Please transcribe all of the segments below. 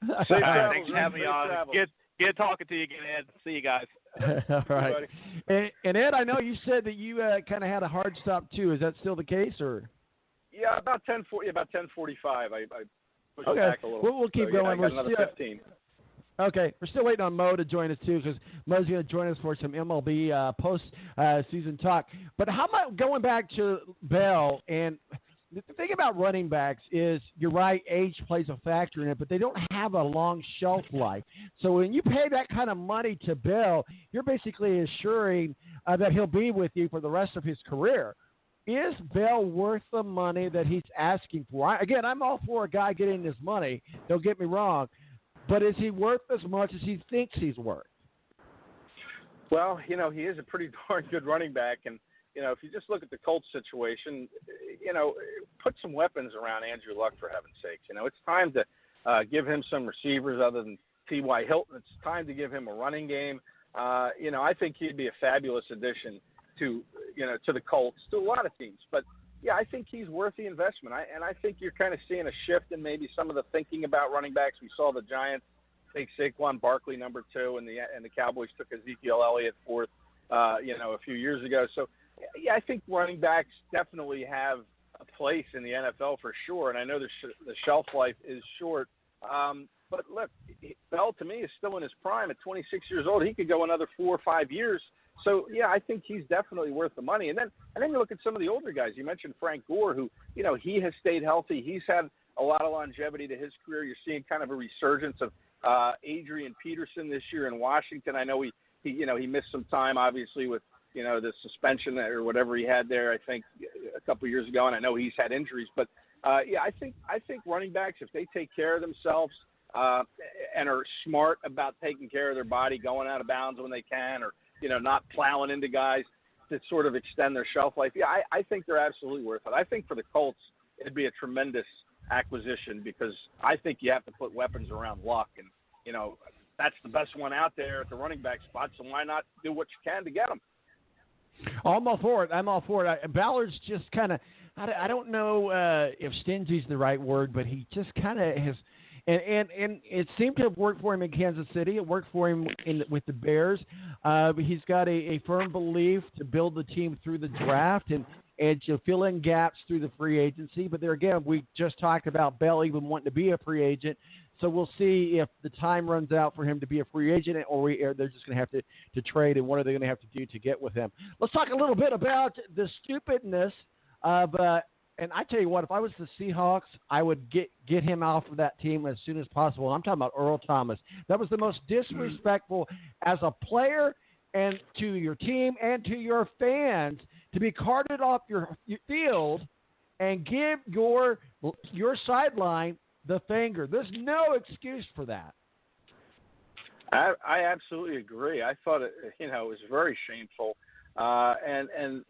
Safe travels, Thanks for having me on. Good talking to you again, Ed. See you guys. All right. And Ed, I know you said that you kind of had a hard stop too. Is that still the case, or? Yeah, about 10:40. About 10:45. I pushed Okay. back a little. We'll keep going. Yeah, I got another 15. Okay, we're still waiting on Mo to join us too, because Mo's going to join us for some MLB post-season talk. But how about going back to Bell? And the thing about running backs is, you're right, age plays a factor in it, but they don't have a long shelf life. So when you pay that kind of money to Bell, you're basically assuring that he'll be with you for the rest of his career. Is Bell worth the money that he's asking for? Again, I'm all for a guy getting his money. Don't get me wrong. But is he worth as much as he thinks he's worth? Well, he is a pretty darn good running back. And, if you just look at the Colts situation, put some weapons around Andrew Luck, for heaven's sakes. It's time to give him some receivers other than T.Y. Hilton. It's time to give him a running game. I think he'd be a fabulous addition to the Colts, to a lot of teams. But, yeah, I think he's worth the investment. I think you're kind of seeing a shift in maybe some of the thinking about running backs. We saw the Giants take Saquon Barkley number 2, and the Cowboys took Ezekiel Elliott 4th, a few years ago. So, yeah, I think running backs definitely have a place in the NFL for sure. And I know the shelf life is short. But look, Bell to me is still in his prime at 26 years old. He could go another 4 or 5 years. So, yeah, I think he's definitely worth the money. And then you look at some of the older guys. You mentioned Frank Gore, who, he has stayed healthy. He's had a lot of longevity to his career. You're seeing kind of a resurgence of Adrian Peterson this year in Washington. I know he missed some time, obviously, with, the suspension or whatever he had there, I think, a couple of years ago. And I know he's had injuries. But, yeah, I think running backs, if they take care of themselves and are smart about taking care of their body, going out of bounds when they can, or not plowing into guys to sort of extend their shelf life. Yeah, I think they're absolutely worth it. I think for the Colts, it'd be a tremendous acquisition, because I think you have to put weapons around Luck. And, that's the best one out there at the running back spot, so why not do what you can to get him? I'm all for it. Ballard's just kind of, I don't know if stingy's the right word, but he just kind of has – And it seemed to have worked for him in Kansas City. It worked for him with the Bears. He's got a firm belief to build the team through the draft and to fill in gaps through the free agency. But there again, we just talked about Bell even wanting to be a free agent. So we'll see if the time runs out for him to be a free agent, or they're just going to have to trade, and what are they going to have to do to get with him. Let's talk a little bit about the stupidness of and I tell you what, if I was the Seahawks, I would get him off of that team as soon as possible. I'm talking about Earl Thomas. That was the most disrespectful as a player and to your team and to your fans, to be carted off your field and give your sideline the finger. There's no excuse for that. I absolutely agree. I thought it was very shameful. And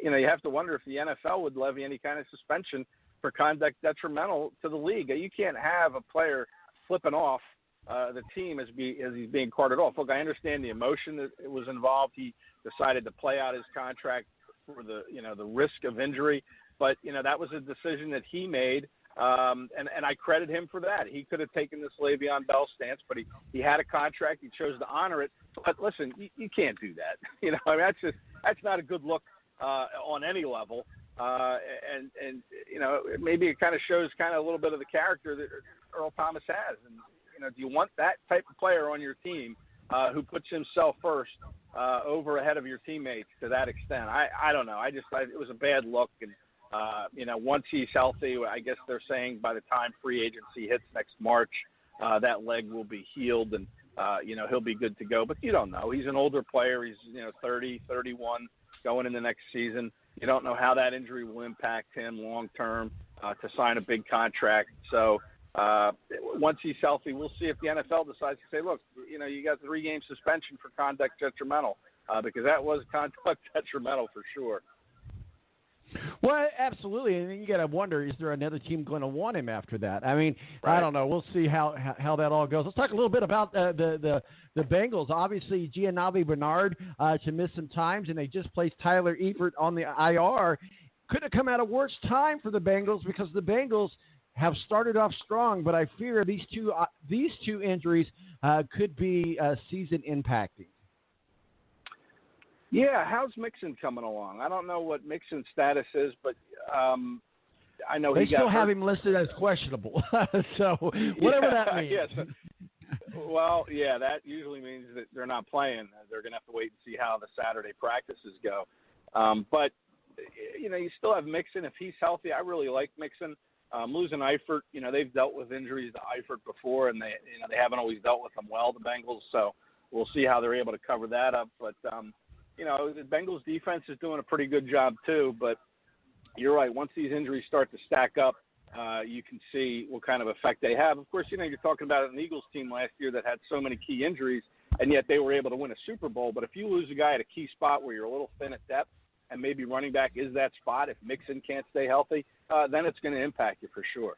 you have to wonder if the NFL would levy any kind of suspension for conduct detrimental to the league. You can't have a player flipping off the team as he's being carted off. Look, I understand the emotion that was involved. He decided to play out his contract for the risk of injury, but that was a decision that he made. And I credit him for that. He could have taken this Le'Veon Bell stance, but he had a contract. He chose to honor it. But listen, you can't do that. I mean, that's not a good look on any level. And maybe it kind of shows a little bit of the character that Earl Thomas has. And do you want that type of player on your team who puts himself first ahead of your teammates to that extent? I don't know. It was a bad look. And once he's healthy, I guess they're saying by the time free agency hits next March, that leg will be healed and, he'll be good to go. But you don't know. He's an older player. He's, 30, 31 going in the next season. You don't know how that injury will impact him long term to sign a big contract. So once he's healthy, we'll see if the NFL decides to say, look, you got 3-game suspension for conduct detrimental because that was conduct detrimental for sure. Well, absolutely, and you got to wonder: is there another team going to want him after that? I mean, right. I don't know. We'll see how that all goes. Let's talk a little bit about the Bengals. Obviously, Giannavi Bernard to miss some times, and they just placed Tyler Eifert on the IR. Couldn't have come at a worse time for the Bengals because the Bengals have started off strong, but I fear these two injuries could be season impacting. Yeah, how's Mixon coming along? I don't know what Mixon's status is, but I know they he got still have hurt. him listed as questionable. So whatever that means. Yes. Well, yeah, that usually means that they're not playing. They're going to have to wait and see how the Saturday practices go. But you still have Mixon. If he's healthy, I really like Mixon. Losing Eifert, they've dealt with injuries to Eifert before, and they haven't always dealt with them well, the Bengals. So we'll see how they're able to cover that up. But the Bengals defense is doing a pretty good job too. But you're right. Once these injuries start to stack up, you can see what kind of effect they have. Of course, you're talking about an Eagles team last year that had so many key injuries, and yet they were able to win a Super Bowl. But if you lose a guy at a key spot where you're a little thin at depth, and maybe running back is that spot, if Mixon can't stay healthy, then it's going to impact you for sure.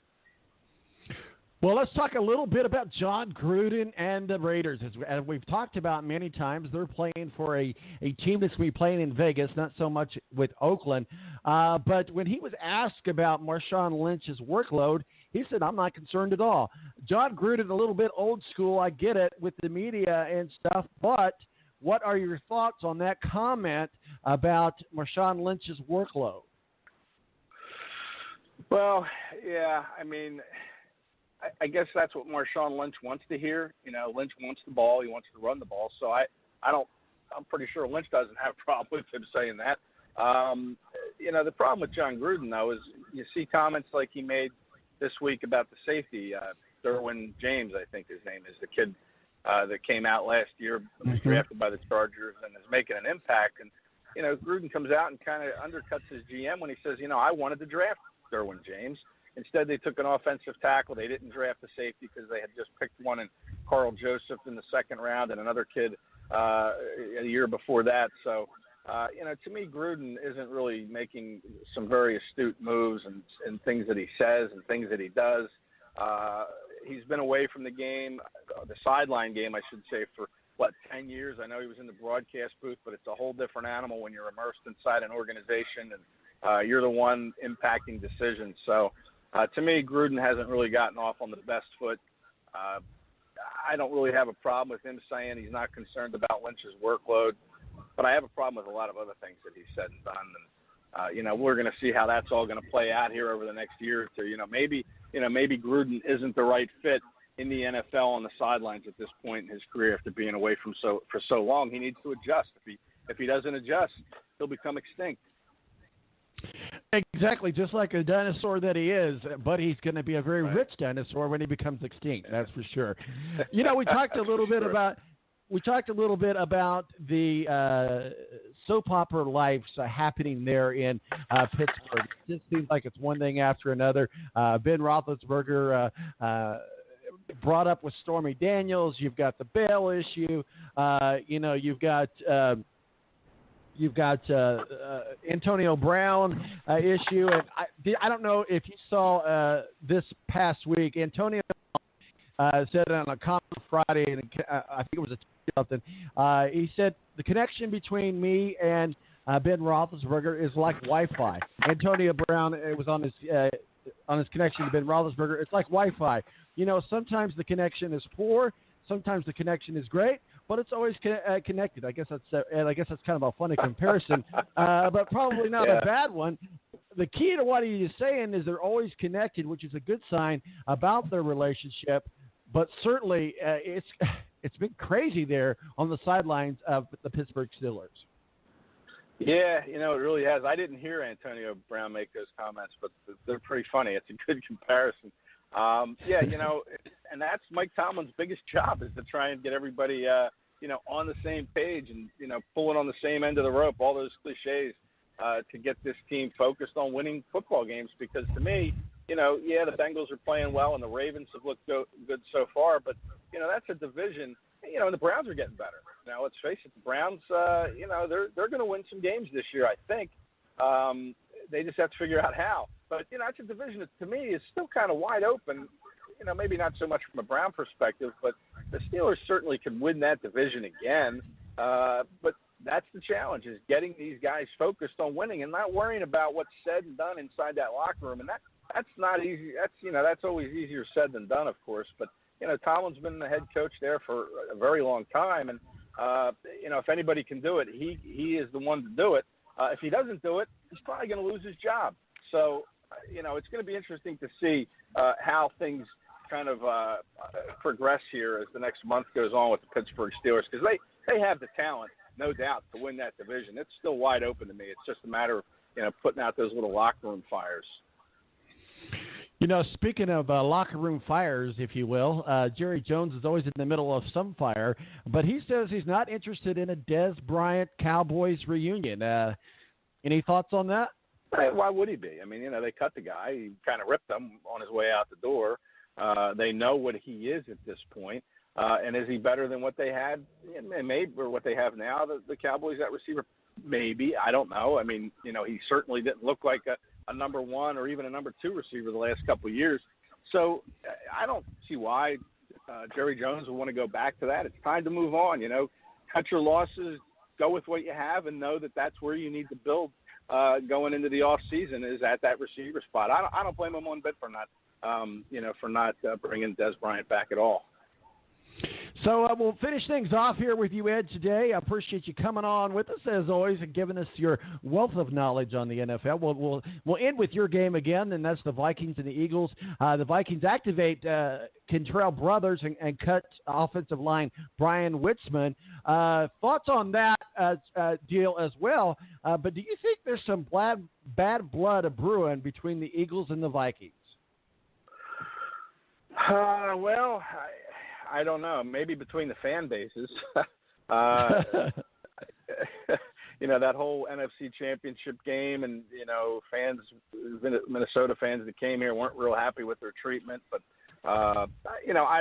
Well, let's talk a little bit about John Gruden and the Raiders. As we've talked about many times, they're playing for a team that's going to be playing in Vegas, not so much with Oakland. But when he was asked about Marshawn Lynch's workload, he said, I'm not concerned at all. John Gruden, a little bit old school, I get it, with the media and stuff, but what are your thoughts on that comment about Marshawn Lynch's workload? Well, yeah, I guess that's what Marshawn Lynch wants to hear. Lynch wants the ball. He wants to run the ball. So I'm pretty sure Lynch doesn't have a problem with him saying that. The problem with John Gruden, though, is you see comments like he made this week about the safety, Derwin James, I think his name is, the kid that came out last year, was drafted by the Chargers and is making an impact. And, Gruden comes out and kind of undercuts his GM when he says, I wanted to draft Derwin James. Instead, they took an offensive tackle. They didn't draft a safety because they had just picked one in Carl Joseph in the second round and another kid a year before that. So, to me, Gruden isn't really making some very astute moves and things that he says and things that he does. He's been away from the game, the sideline game, I should say, for, 10 years? I know he was in the broadcast booth, but it's a whole different animal when you're immersed inside an organization and you're the one impacting decisions. So, to me, Gruden hasn't really gotten off on the best foot. I don't really have a problem with him saying he's not concerned about Lynch's workload, but I have a problem with a lot of other things that he's said and done. And, we're going to see how that's all going to play out here over the next year or two. Maybe Gruden isn't the right fit in the NFL on the sidelines at this point in his career after being away for so long. He needs to adjust. If he doesn't adjust, he'll become extinct. Exactly, just like a dinosaur that he is, but he's going to be a very rich dinosaur when he becomes extinct. That's for sure. We talked a little bit about the soap opera life happening there in Pittsburgh. It just seems like it's one thing after another. Ben Roethlisberger brought up with Stormy Daniels. You've got the bail issue. You've got Antonio Brown issue. And I don't know if you saw this past week. Antonio said on a comment Friday, and I think it was something. He said the connection between me and Ben Roethlisberger is like Wi-Fi. Antonio Brown was on his connection to Ben Roethlisberger. It's like Wi-Fi. Sometimes the connection is poor, sometimes the connection is great, but it's always connected. I guess that's kind of a funny comparison, but probably not a bad one. The key to what he is saying is they're always connected, which is a good sign about their relationship. But certainly, it's been crazy there on the sidelines of the Pittsburgh Steelers. Yeah, it really has. I didn't hear Antonio Brown make those comments, but they're pretty funny. It's a good comparison. And that's Mike Tomlin's biggest job, is to try and get everybody, on the same page and, pulling on the same end of the rope, all those cliches, to get this team focused on winning football games. Because to me, the Bengals are playing well and the Ravens have looked good so far, but, that's a division, and the Browns are getting better. Now, let's face it, the Browns, they're going to win some games this year, I think. They just have to figure out how. But, it's a division that, to me, is still kind of wide open. Maybe not so much from a Brown perspective, but the Steelers certainly could win that division again. But that's the challenge, is getting these guys focused on winning and not worrying about what's said and done inside that locker room. And that's not easy. That's always easier said than done, of course. But Tomlin's been the head coach there for a very long time, and if anybody can do it, he is the one to do it. If he doesn't do it, he's probably going to lose his job. So, it's going to be interesting to see how things kind of progress here as the next month goes on with the Pittsburgh Steelers, because they have the talent, no doubt, to win that division. It's still wide open to me. It's just a matter of putting out those little locker room fires. Speaking of locker room fires, if you will, Jerry Jones is always in the middle of some fire, but he says he's not interested in a Dez Bryant Cowboys reunion. Any thoughts on that? Why would he be? I mean, they cut the guy. He kind of ripped him on his way out the door. They know what he is at this point. And is he better than what they had, maybe, or what they have now, the Cowboys at receiver? Maybe. I don't know. I mean, he certainly didn't look like a number one or even a number two receiver the last couple of years. So I don't see why Jerry Jones would want to go back to that. It's time to move on. Cut your losses, go with what you have, and know that that's where you need to build going into the off season is at that receiver spot. I don't blame him one bit for not bringing Dez Bryant back at all. So we'll finish things off here with you, Ed, today. I appreciate you coming on with us, as always, and giving us your wealth of knowledge on the NFL. We'll end with your game again, and that's the Vikings and the Eagles. The Vikings activate Kentrell Brothers and cut offensive line Brian Witzman. Thoughts on that deal as well, but do you think there's some bad blood brewing between the Eagles and the Vikings? Well, I don't know. Maybe between the fan bases. That whole NFC Championship game, and fans, Minnesota fans that came here weren't real happy with their treatment. But I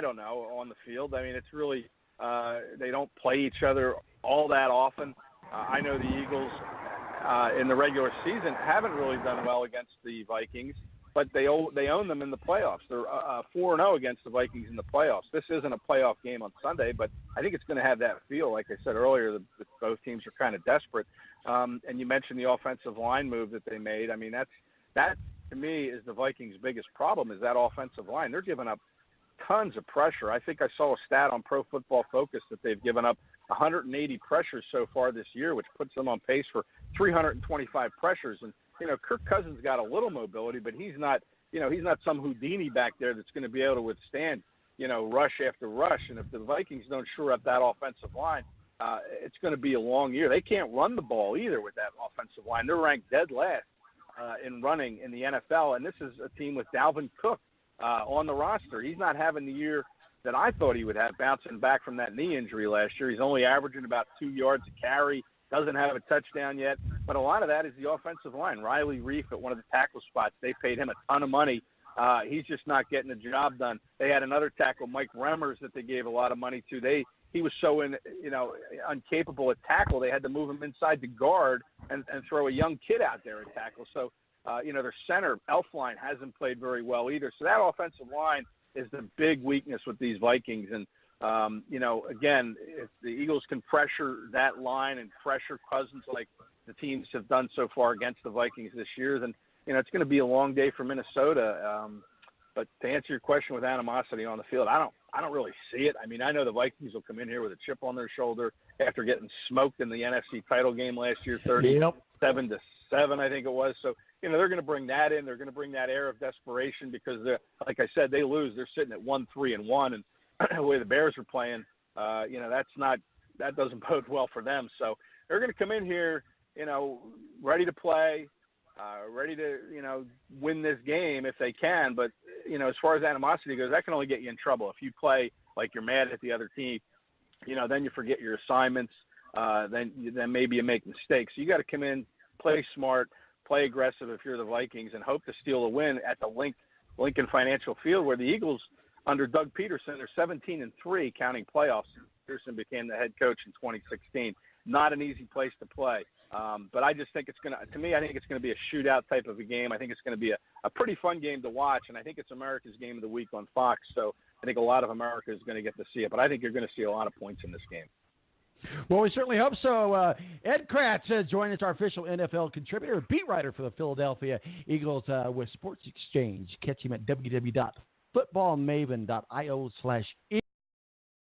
don't know on the field. I mean, it's really they don't play each other all that often. I know the Eagles in the regular season haven't really done well against the Vikings, but they own them in the playoffs. They're 4-0 against the Vikings in the playoffs. This isn't a playoff game on Sunday, but I think it's going to have that feel. Like I said earlier, that both teams are kind of desperate. And you mentioned the offensive line move that they made. I mean, that to me is the Vikings' biggest problem is that offensive line. They're giving up tons of pressure. I think I saw a stat on Pro Football Focus that they've given up 180 pressures so far this year, which puts them on pace for 325 pressures. And Kirk Cousins got a little mobility, but he's not some Houdini back there that's going to be able to withstand, rush after rush. And if the Vikings don't shore up that offensive line, it's going to be a long year. They can't run the ball either with that offensive line. They're ranked dead last in running in the NFL, and this is a team with Dalvin Cook on the roster. He's not having the year that I thought he would have, bouncing back from that knee injury last year. He's only averaging about 2 yards a carry. Doesn't have a touchdown yet, but a lot of that is the offensive line. Riley Reif at one of the tackle spots, they paid him a ton of money. He's just not getting the job done. They had another tackle, Mike Remmers, that they gave a lot of money to. He was so incapable at tackle, they had to move him inside the guard and throw a young kid out there at tackle. So, their center, Elflein, hasn't played very well either. So that offensive line is the big weakness with these Vikings. And again, if the Eagles can pressure that line and pressure Cousins like the teams have done so far against the Vikings this year, then, it's going to be a long day for Minnesota. But to answer your question with animosity on the field, I don't really see it. I mean, I know the Vikings will come in here with a chip on their shoulder after getting smoked in the NFC title game last year, 37-7, I think it was. So, they're going to bring that in. They're going to bring that air of desperation because, like I said, they lose. They're sitting at 1-3-1, and the way the Bears are playing, that doesn't bode well for them. So they're going to come in here, ready to play, ready to, win this game if they can. But, as far as animosity goes, that can only get you in trouble. If you play like you're mad at the other team, then you forget your assignments. Then maybe you make mistakes. So you got to come in, play smart, play aggressive if you're the Vikings, and hope to steal a win at the Lincoln Financial Field, where the Eagles, under Doug Peterson, they're 17-3, counting playoffs. Peterson became the head coach in 2016. Not an easy place to play. But I just think I think it's going to be a shootout type of a game. I think it's going to be a pretty fun game to watch, and I think it's America's game of the week on Fox. So I think a lot of America is going to get to see it. But I think you're going to see a lot of points in this game. Well, we certainly hope so. ed-kracz joined us, our official NFL contributor, beat writer for the Philadelphia Eagles with Sports Exchange. Catch him at www.footballmaven.io/.